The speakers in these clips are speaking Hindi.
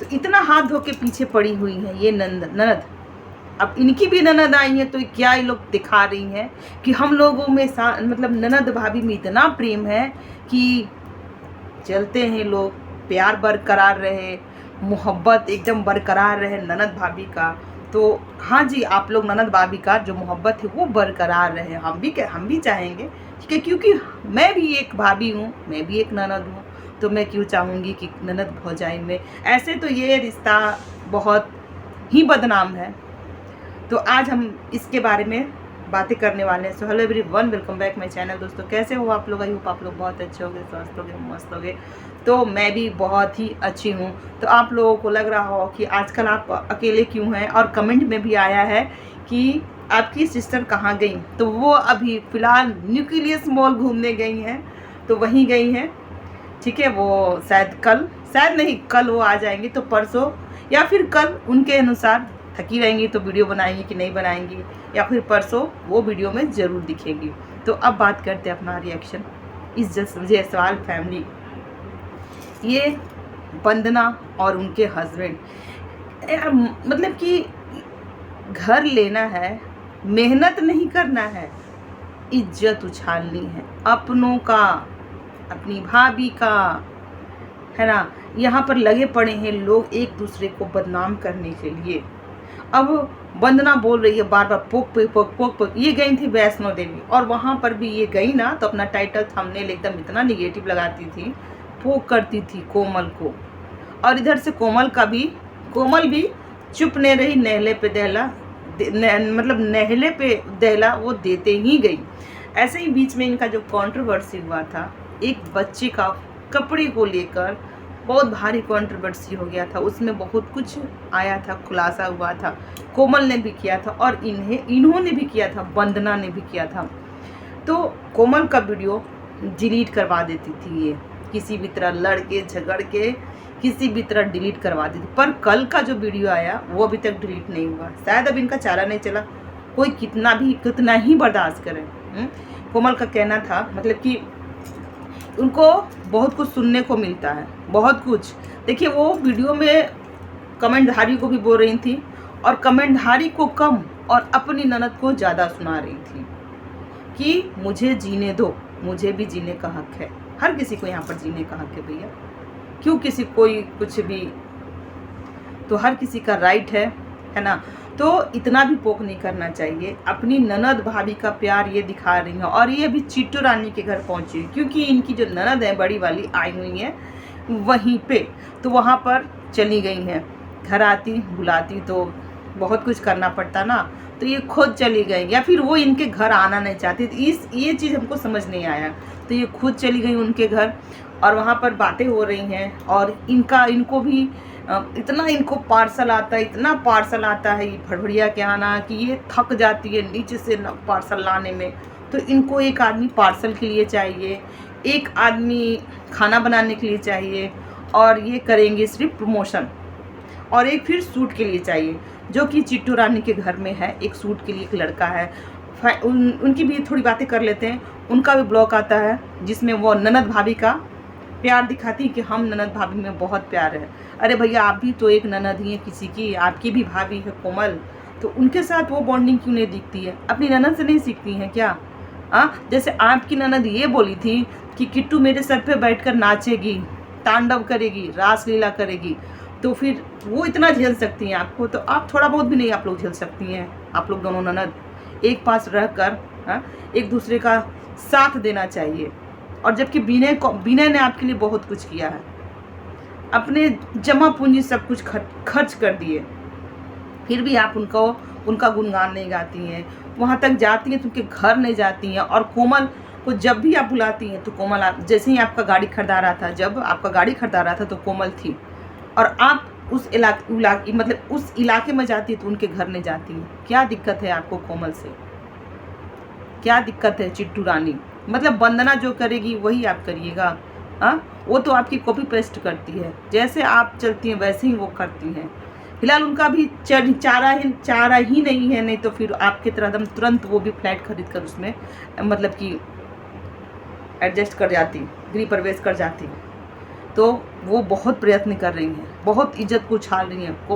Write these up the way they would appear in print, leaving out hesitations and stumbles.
तो इतना हाथ धो के पीछे पड़ी हुई है ये ननद। अब इनकी भी ननद आई है तो क्या ये लोग दिखा रही हैं कि हम लोगों में मतलब ननद भाभी में इतना प्रेम है कि चलते हैं लोग, प्यार बरकरार रहे, मोहब्बत एकदम बरकरार रहे ननद भाभी का। तो हाँ जी, आप लोग ननद भाभी का जो मोहब्बत है वो बरकरार रहे, हम भी चाहेंगे, ठीक है, क्योंकि मैं भी एक भाभी हूँ, मैं भी एक ननद हूँ, तो मैं क्यों चाहूँगी कि ननद भौजाई में। ऐसे तो ये रिश्ता बहुत ही बदनाम है, तो आज हम इसके बारे में बातें करने वाले हैं। So hello everyone, welcome back my channel. दोस्तों कैसे हो आप लोग? आई होप आप लोग बहुत अच्छे होंगे, स्वस्थ होंगे, मस्त होंगे। तो मैं भी बहुत ही अच्छी हूँ। तो आप लोगों को लग रहा हो कि आजकल आप अकेले क्यों हैं, और कमेंट में भी आया है कि आपकी सिस्टर कहाँ गई। तो वो अभी फ़िलहाल न्यूक्लियस मॉल घूमने गई हैं, तो वहीं गई हैं, ठीक है। वो शायद नहीं, कल वो आ जाएंगी, तो परसों या फिर कल उनके अनुसार थकी रहेंगी तो वीडियो बनाएंगी कि नहीं बनाएंगी, या फिर परसों वो वीडियो में ज़रूर दिखेगी। तो अब बात करते हैं अपना रिएक्शन इस जायसवाल फैमिली, ये वंदना और उनके हस्बैंड। मतलब कि घर लेना है, मेहनत नहीं करना है, इज्जत उछालनी है अपनों का, अपनी भाभी का, है ना। यहाँ पर लगे पड़े हैं लोग एक दूसरे को बदनाम करने के लिए। अब वंदना बोल रही है बार बार पोक। ये गई थी वैष्णो देवी, और वहाँ पर भी ये गई ना तो अपना टाइटल थंबनेल एकदम इतना निगेटिव लगाती थी, पोक करती थी कोमल को। और इधर से कोमल भी चुप नहीं रही, नहले पे दहला वो देते ही गई। ऐसे ही बीच में इनका जो कंट्रोवर्सी हुआ था, एक बच्चे का कपड़े को लेकर बहुत भारी कंट्रोवर्सी हो गया था, उसमें बहुत कुछ आया था, खुलासा हुआ था। कोमल ने भी किया था और इन्होंने भी किया था, वंदना ने भी किया था। तो कोमल का वीडियो डिलीट करवा देती थी ये, किसी भी तरह लड़ के झगड़ के किसी भी तरह डिलीट करवा देती। पर कल का जो वीडियो आया वो अभी तक डिलीट नहीं हुआ, शायद अब इनका चारा नहीं चला, कोई कितना ही बर्दाश्त करे। कोमल का कहना था मतलब कि उनको बहुत कुछ सुनने को मिलता है, बहुत कुछ। देखिए वो वीडियो में कमेंटधारी को भी बोल रही थी, और कमेंटधारी को कम और अपनी ननद को ज़्यादा सुना रही थी कि मुझे जीने दो, मुझे भी जीने का हक है। हर किसी को यहाँ पर जीने का हक है भैया, क्यों किसी कोई कुछ भी, तो हर किसी का राइट है ना। तो इतना भी पोक नहीं करना चाहिए। अपनी ननद भाभी का प्यार ये दिखा रही हैं, और ये अभी चिट्टू रानी के घर पहुंची, क्योंकि इनकी जो ननद है बड़ी वाली आई हुई है वहीं पे, तो वहाँ पर चली गई हैं। घर आती बुलाती तो बहुत कुछ करना पड़ता ना, तो ये खुद चली गई, या फिर वो इनके घर आना नहीं चाहती। तो ये चीज़ हमको समझ नहीं आया, तो ये खुद चली गई उनके घर, और वहाँ पर बातें हो रही हैं। और इनको भी इतना इनको पार्सल आता है, इतना पार्सल आता है ये भड़भड़िया के आना, कि ये थक जाती है नीचे से पार्सल लाने में। तो इनको एक आदमी पार्सल के लिए चाहिए, एक आदमी खाना बनाने के लिए चाहिए, और ये करेंगे सिर्फ प्रमोशन, और एक फिर सूट के लिए चाहिए, जो कि चिट्टू रानी के घर में है। एक सूट के लिए एक लड़का है, उनकी भी थोड़ी बातें कर लेते हैं। उनका भी ब्लॉग आता है जिसमें वो ननद भाभी का प्यार दिखाती कि हम ननद भाभी में बहुत प्यार है। अरे भैया, आप भी तो एक ननद ही है किसी की, आपकी भी भाभी है कोमल, तो उनके साथ वो बॉन्डिंग क्यों नहीं दिखती है? अपनी ननद से नहीं सीखती हैं क्या? जैसे आपकी ननद ये बोली थी कि किट्टू मेरे सर पे बैठकर नाचेगी, तांडव करेगी, रासलीला करेगी, तो फिर वो इतना झेल सकती हैं आपको, तो आप थोड़ा बहुत भी नहीं आप लोग झेल सकती हैं? आप लोग दोनों ननद एक पास रहकर एक दूसरे का साथ देना चाहिए। और जबकि विनय ने आपके लिए बहुत कुछ किया है, अपने जमा पूंजी सब कुछ खर्च कर दिए, फिर भी आप उनका गुणगान नहीं गाती हैं, वहाँ तक जाती हैं तो उनके घर नहीं जाती हैं। और कोमल को जब भी आप बुलाती हैं तो कोमल, आप जैसे ही आपका गाड़ी खरीदा रहा था, जब आपका गाड़ी खरीदा रहा था तो कोमल थी, और आप उस इलाके में जाती है तो उनके घर नहीं जाती हैं। क्या दिक्कत है आपको कोमल से? क्या दिक्कत है चिट्टू रानी? मतलब वंदना जो करेगी वही आप करिएगा? वो तो आपकी कॉपी पेस्ट करती है, जैसे आप चलती हैं वैसे ही वो करती हैं। फिलहाल उनका भी चारा ही नहीं है, नहीं तो फिर आपके तरह तुरंत वो भी फ्लैट खरीद कर उसमें मतलब कि एडजस्ट कर जाती, गृह प्रवेश कर जाती। तो वो बहुत प्रयत्न कर रही हैं, बहुत इज्जत को उछाल रही हैं,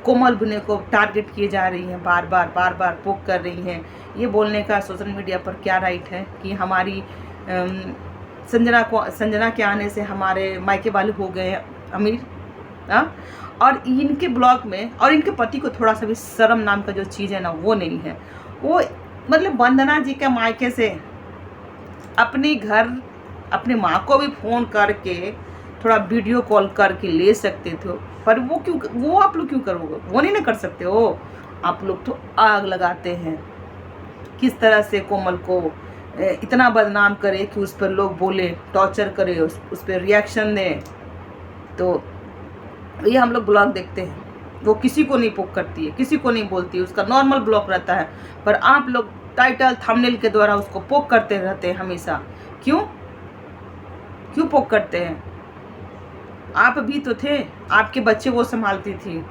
कोमल बिने को टारगेट किए जा रही हैं, बार बार पोक कर रही हैं। ये बोलने का सोशल मीडिया पर क्या राइट है कि हमारी संजना के आने से हमारे मायके वाले हो गए अमीर। और इनके ब्लॉग में, और इनके पति को थोड़ा सा भी शर्म नाम का जो चीज़ है ना वो नहीं है। वो मतलब वंदना जी के मायके से अपने घर अपने माँ को भी फ़ोन करके थोड़ा वीडियो कॉल करके ले सकते थे, पर वो आप लोग क्यों करोगे? वो नहीं ना कर सकते हो। आप लोग तो आग लगाते हैं। किस तरह से कोमल को इतना बदनाम करे कि उस पर लोग बोले, टॉर्चर करे, उस पर रिएक्शन दें। तो ये हम लोग ब्लॉग देखते हैं, वो किसी को नहीं पोक करती है, किसी को नहीं बोलती है, उसका नॉर्मल ब्लॉग रहता है। पर आप लोग टाइटल थंबनेल के द्वारा उसको पोक करते रहते हैं हमेशा। क्यों पोक करते हैं? आप भी तो थे, आपके बच्चे वो संभालती थी।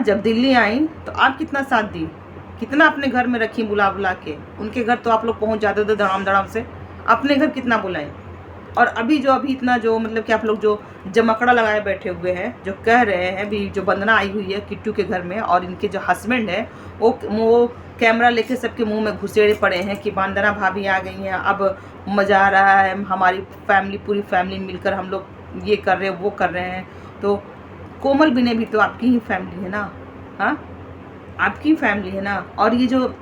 जब दिल्ली आई तो आप कितना साथ दी, कितना अपने घर में रखी बुला बुला के। उनके घर तो आप लोग पहुंच जाते थे धड़ाम से, अपने घर कितना बुलाएं। और अभी इतना जो मतलब कि आप लोग जो जमकड़ा लगाए बैठे हुए हैं, जो कह रहे हैं अभी जो वंदना आई हुई है किट्टू के घर में, और इनके जो हस्बैंड है वो कैमरा लेके सबके मुंह में घुसेड़े पड़े हैं कि वंदना भाभी आ गई हैं, अब मज़ा आ रहा है, हमारी फैमिली पूरी फैमिली मिलकर हम लोग ये कर रहे हैं वो कर रहे हैं। तो कोमल बिने भी तो आपकी ही फैमिली है ना, आपकी फैमिली है ना। और ये जो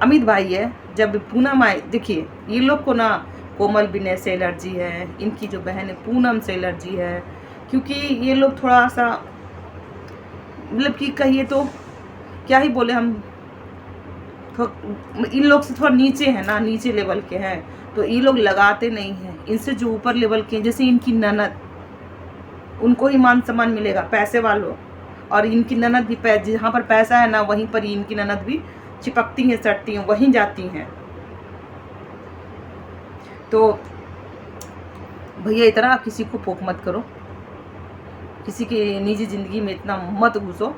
अमित भाई है, जब पूनम आए, देखिए ये लोग को ना कोमल बिने से एलर्जी है, इनकी जो बहन है पूनम से एलर्जी है, क्योंकि ये लोग थोड़ा सा मतलब कि कहिए तो क्या ही बोले हम, इन लोग से थोड़ा नीचे है ना, नीचे लेवल के हैं, तो ये लोग लगाते नहीं हैं। इनसे जो ऊपर लेवल के हैं, जैसे इनकी ननद, उनको ही मान सम्मान मिलेगा, पैसे वालों। और इनकी ननद भी जहाँ पर पैसा है ना वहीं पर इनकी ननद भी चिपकती हैं, सटती हैं, वहीं जाती हैं। तो भैया इतना किसी को पोक मत करो, किसी की निजी ज़िंदगी में इतना मत घुसो,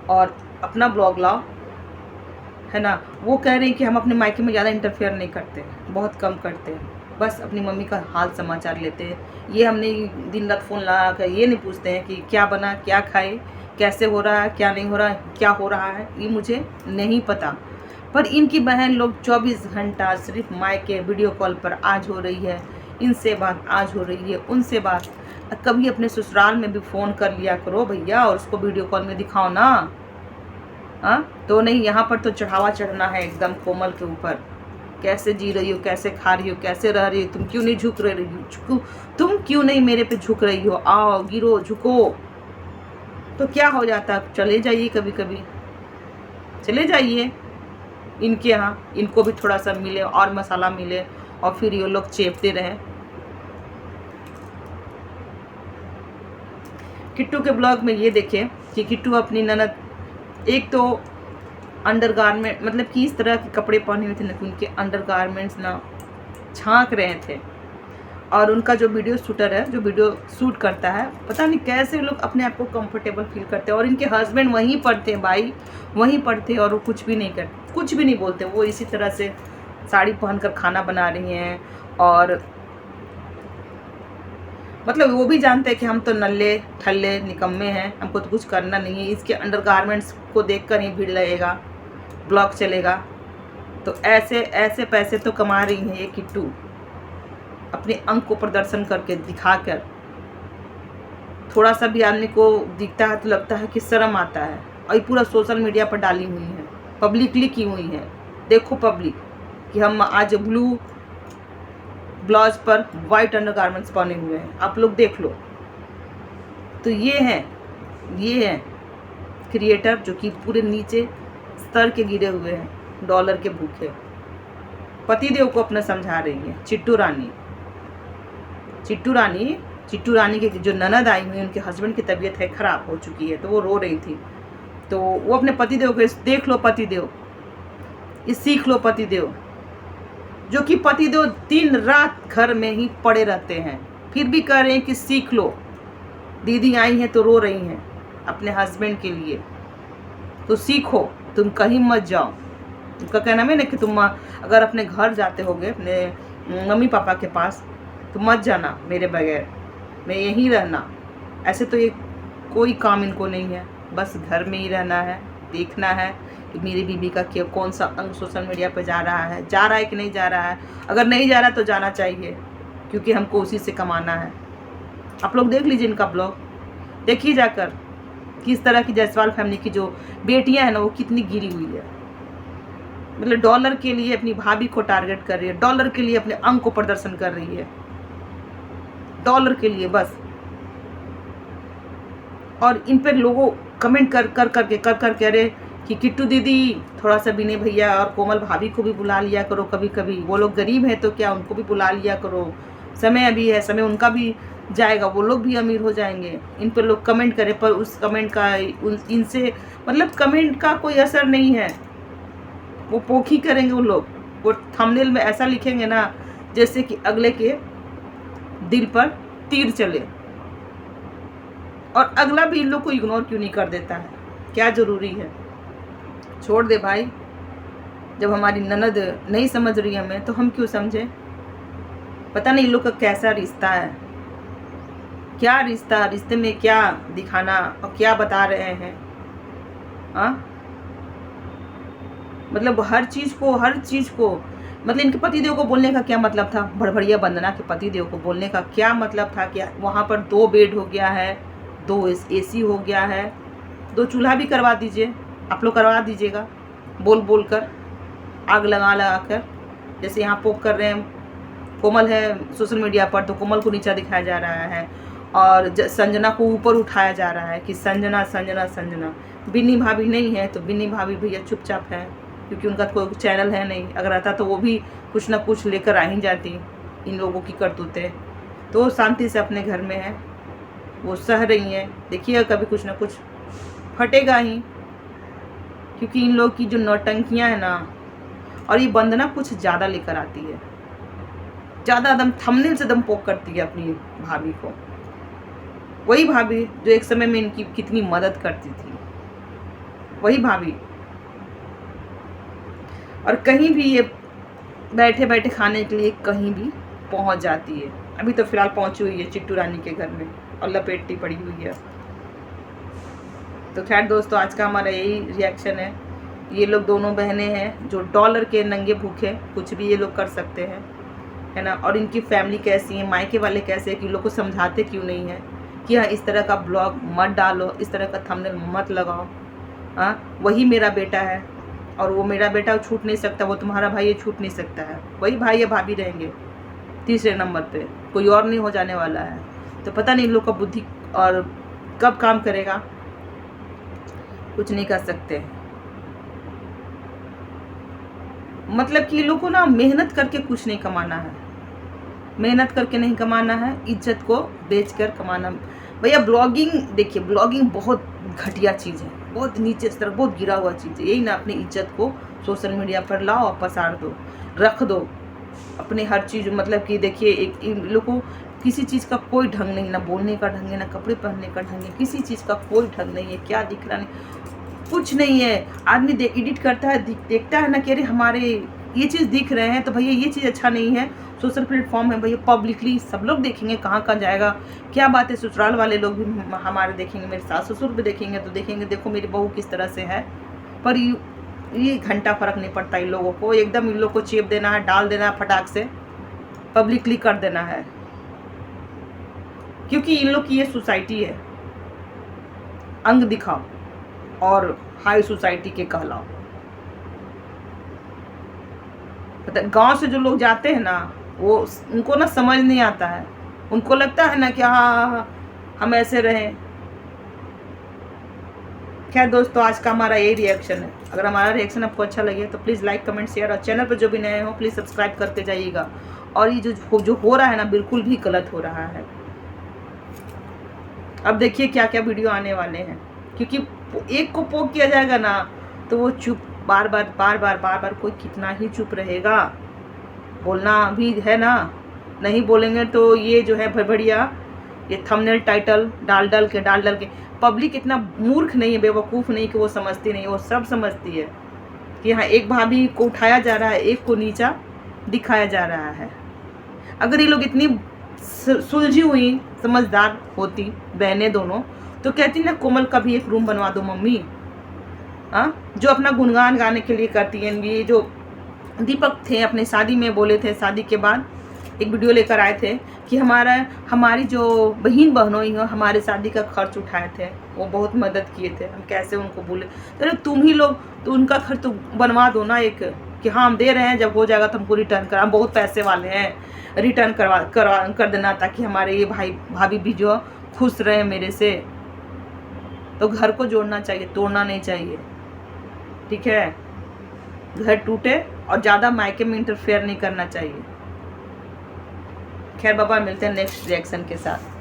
और अपना ब्लॉग लाओ, है ना। वो कह रहे हैं कि हम अपने मायके में ज़्यादा इंटरफेयर नहीं करते, बहुत कम करते हैं, बस अपनी मम्मी का हाल समाचार लेते हैं। ये हमने दिन रात फ़ोन लगा कर ये नहीं पूछते हैं कि क्या बना, क्या खाए, कैसे हो रहा है, क्या नहीं हो रहा है, क्या हो रहा है, ये मुझे नहीं पता। पर इनकी बहन लोग 24 घंटा सिर्फ मायके वीडियो कॉल पर आज हो रही है, इनसे बात आज हो रही है, उनसे बात। कभी अपने ससुराल में भी फ़ोन कर लिया करो भैया, और उसको वीडियो कॉल में दिखाओ ना। तो नहीं, यहाँ पर तो चढ़ावा चढ़ना है एकदम कोमल के ऊपर। कैसे जी रही हो, कैसे खा रही हो, कैसे रह रही हो, तुम क्यों नहीं झुक रही हो, तुम क्यों नहीं मेरे पे झुक रही हो, आओ गिरो झुको। तो क्या हो जाता, चले जाइए, कभी कभी चले जाइए इनके यहाँ, इनको भी थोड़ा सा मिले और मसाला मिले, और फिर ये लोग चेपते रहें। किट्टू के ब्लॉग में ये देखे कि किट्टू अपनी ननद, एक तो अंडरगारमेंट मतलब कि इस तरह के कपड़े पहने हुए थे ना, उनके अंडरगारमेंट्स ना झांक रहे थे। और उनका जो वीडियो शूटर है, जो वीडियो शूट करता है, पता नहीं कैसे लोग अपने आप को कंफर्टेबल फील करते हैं। और इनके हस्बैंड वहीं पर थे भाई, वहीं पर थे, और वो कुछ भी नहीं करते, कुछ भी नहीं बोलते। वो इसी तरह से साड़ी पहनकर खाना बना रही हैं, और मतलब वो भी जानते हैं कि हम तो नल्ले ठल्ले निकम्मे हैं, हमको तो कुछ करना नहीं है। इसके अंडरगारमेंट्स को देखकर ही भीड़ लगेगा, ब्लॉग चलेगा। तो ऐसे पैसे तो कमा रही हैं ये किट्टू, अपने अंक को प्रदर्शन करके दिखाकर। थोड़ा सा भी आदमी को दिखता है तो लगता है कि शर्म आता है। और ये पूरा सोशल मीडिया पर डाली हुई है, पब्लिकली की हुई है। देखो पब्लिक कि हम आज ब्लू ब्लाउज पर वाइट अंडरगारमेंट्स पहने हुए हैं, आप लोग देख लो। तो ये हैं क्रिएटर जो कि पूरे नीचे स्तर के गिरे हुए हैं, डॉलर के भूखे। पतिदेव को अपना समझा रही है चिट्टू रानी के जो ननद आई हुई, उनके हस्बैंड की तबीयत है खराब हो चुकी है, तो वो रो रही थी। तो वो अपने पतिदेव को देख लो, पतिदेव ये सीख लो, पतिदेव जो कि पतिदेव दिन रात घर में ही पड़े रहते हैं, फिर भी कह रहे हैं कि सीख लो। दीदी आई हैं तो रो रही हैं अपने हस्बैंड के लिए, तो सीखो, तुम कहीं मत जाओ। उनका कहना है ना कि तुम अगर अपने घर जाते होगे, अपने मम्मी पापा के पास, तो मत जाना मेरे बगैर, मैं यहीं रहना। ऐसे तो ये कोई काम इनको नहीं है, बस घर में ही रहना है, देखना है कि मेरी बीबी का क्या कौन सा अंग सोशल मीडिया पर जा रहा है कि नहीं जा रहा है। अगर नहीं जा रहा तो जाना चाहिए, क्योंकि हमको उसी से कमाना है। आप लोग देख लीजिए इनका ब्लॉग, देखिए जाकर किस तरह की जायसवाल फैमिली की जो बेटियां हैं ना वो कितनी गिरी हुई है। मतलब डॉलर के लिए अपनी भाभी को टारगेट कर रही है, डॉलर के लिए अपने अंग को प्रदर्शन कर रही है, डॉलर के लिए बस। और इन पर लोगों कमेंट कर करके अरे कि किट्टू दीदी थोड़ा सा विनय भैया और कोमल भाभी को भी बुला लिया करो कभी कभी, वो लोग गरीब हैं तो क्या, उनको भी बुला लिया करो, समय अभी है, समय उनका भी जाएगा, वो लोग भी अमीर हो जाएंगे। इन पर लोग कमेंट करें, पर उस कमेंट का इनसे मतलब कमेंट का कोई असर नहीं है। वो पोखी करेंगे उन लोग, वो थंबनेल में ऐसा लिखेंगे ना जैसे कि अगले के दिल पर तीर चले। और अगला भी इन लोग को इग्नोर क्यों नहीं कर देता है, क्या ज़रूरी है? छोड़ दे भाई, जब हमारी ननद नहीं समझ रही हमें तो हम क्यों समझे? पता नहीं इन लोग का कैसा रिश्ता है, क्या रिश्ता, रिश्ते में क्या दिखाना और क्या बता रहे हैं। हाँ मतलब हर चीज़ को मतलब इनके पतिदेव को बोलने का क्या मतलब था? भड़भड़िया वंदना के पतिदेव को बोलने का क्या मतलब था? क्या वहाँ पर 2 बेड हो गया है, 2 AC हो गया है, 2 चूल्हा भी करवा दीजिए, आप लोग करवा दीजिएगा बोल कर, आग लगा कर। जैसे यहाँ पोक कर रहे हैं, कोमल है सोशल मीडिया पर तो कोमल को नीचा दिखाया जा रहा है और संजना को ऊपर उठाया जा रहा है कि संजना। बिन्नी भाभी नहीं है तो बिन्नी भाभी भैया चुपचाप है, क्योंकि उनका कोई चैनल है नहीं। अगर रहता तो वो भी कुछ ना कुछ लेकर आ ही जाती। इन लोगों की करतूतें तो शांति से अपने घर में है, वो सह रही हैं। देखिए कभी कुछ ना कुछ फटेगा ही, क्योंकि इन लोग की जो नौटंकियाँ हैं ना, और ये वंदना कुछ ज़्यादा लेकर आती है, ज़्यादा दम थंबनेल से दम पोक करती है अपनी भाभी को। वही भाभी जो एक समय में इनकी कितनी मदद करती थी, वही भाभी। और कहीं भी ये बैठे बैठे खाने के लिए कहीं भी पहुंच जाती है। अभी तो फिलहाल पहुंची हुई है चिट्टू रानी के घर में और लपेटती पड़ी हुई है। तो खैर दोस्तों, आज का हमारा यही रिएक्शन है। ये लोग दोनों बहनें हैं जो डॉलर के नंगे भूखे कुछ भी ये लोग कर सकते हैं, है ना। और इनकी फैमिली कैसी है, मायके वाले कैसे हैं कि लोग को समझाते क्यों नहीं है कि हाँ इस तरह का ब्लॉग मत डालो, इस तरह का थंबनेल मत लगाओ। हाँ वही मेरा बेटा है और वो मेरा बेटा छूट नहीं सकता, वो तुम्हारा भाई ये छूट नहीं सकता है। वही भाई या भाभी रहेंगे तीसरे नंबर पे, कोई और नहीं हो जाने वाला है। तो पता नहीं इन लोग का बुद्धि और कब काम करेगा, कुछ नहीं कर सकते। मतलब कि लोगों को ना मेहनत करके कुछ नहीं कमाना है, मेहनत करके नहीं कमाना है, इज्जत को बेचकर कमाना। भैया ब्लॉगिंग देखिए, ब्लॉगिंग बहुत घटिया चीज़ है, बहुत नीचे स्तर, बहुत गिरा हुआ चीज़ है। यही ना अपनी इज्जत को सोशल मीडिया पर लाओ और पसार दो, रख दो अपने हर चीज़। मतलब कि देखिए एक इन लोगों को किसी चीज़ का कोई ढंग नहीं, ना बोलने का ढंग है, ना कपड़े पहनने का ढंग है, किसी चीज़ का कोई ढंग नहीं है। क्या दिख रहा नहीं, कुछ नहीं है। आदमी एडिट करता है, देखता है ना कि अरे हमारे ये चीज़ दिख रहे हैं तो भैया ये चीज़ अच्छा नहीं है। सोशल प्लेटफॉर्म है भैया, पब्लिकली सब लोग देखेंगे, कहाँ कहाँ जाएगा। क्या बात है, ससुराल वाले लोग भी हमारे देखेंगे, मेरे सास ससुर भी देखेंगे तो देखेंगे देखो मेरी बहू किस तरह से है। पर ये घंटा फर्क नहीं पड़ता इन लोगों को, एकदम इन लोग को चेप देना है, डाल देना है फटाक से, पब्लिकली कर देना है। क्योंकि इन लोग की ये सोसाइटी है, अंग दिखाओ और हाई सोसाइटी के कहलाओ। पता गांव से जो लोग जाते हैं ना, वो उनको ना समझ नहीं आता है, उनको लगता है ना कि हाँ हम ऐसे रहें। खैर दोस्तों, आज का हमारा यही रिएक्शन है। अगर हमारा रिएक्शन आपको अच्छा लगे तो प्लीज़ लाइक कमेंट शेयर, और चैनल पर जो भी नए हो प्लीज़ सब्सक्राइब करके जाइएगा। और ये जो हो रहा है ना, बिल्कुल भी गलत हो रहा है। अब देखिए क्या क्या वीडियो आने वाले हैं, क्योंकि एक को पोक किया जाएगा ना तो वो चुप बार बार कोई कितना ही चुप रहेगा। बोलना भी है ना, नहीं बोलेंगे तो ये जो है भड़बड़िया, ये थंबनेल टाइटल डाल के पब्लिक इतना मूर्ख नहीं है, बेवकूफ़ नहीं कि वो समझती नहीं, वो सब समझती है कि हाँ एक भाभी को उठाया जा रहा है, एक को नीचा दिखाया जा रहा है। अगर ये लोग इतनी सुलझी हुई समझदार होती बहनें दोनों, तो कहती ना कोमल का भी एक रूम बनवा दो मम्मी। हाँ, जो अपना गुणगान गाने के लिए करती हैं। ये जो दीपक थे अपने शादी में बोले थे, शादी के बाद एक वीडियो लेकर आए थे कि हमारी जो बहनों ही हो हमारे शादी का खर्च उठाए थे, वो बहुत मदद किए थे, हम कैसे उनको भूले। तो तुम ही लोग तो उनका खर्च तो बनवा दो ना एक, कि हाँ हम दे रहे हैं, जब हो जाएगा तो हमको रिटर्न करा, हम बहुत पैसे वाले हैं, रिटर्न कर देना, ताकि हमारे ये भाई भाभी भी जो खुश रहे मेरे से। तो घर को जोड़ना चाहिए, तोड़ना नहीं चाहिए, ठीक है। घर टूटे और ज़्यादा मायके में इंटरफेयर नहीं करना चाहिए। खैर बाबा, मिलते हैं नेक्स्ट रिएक्शन के साथ।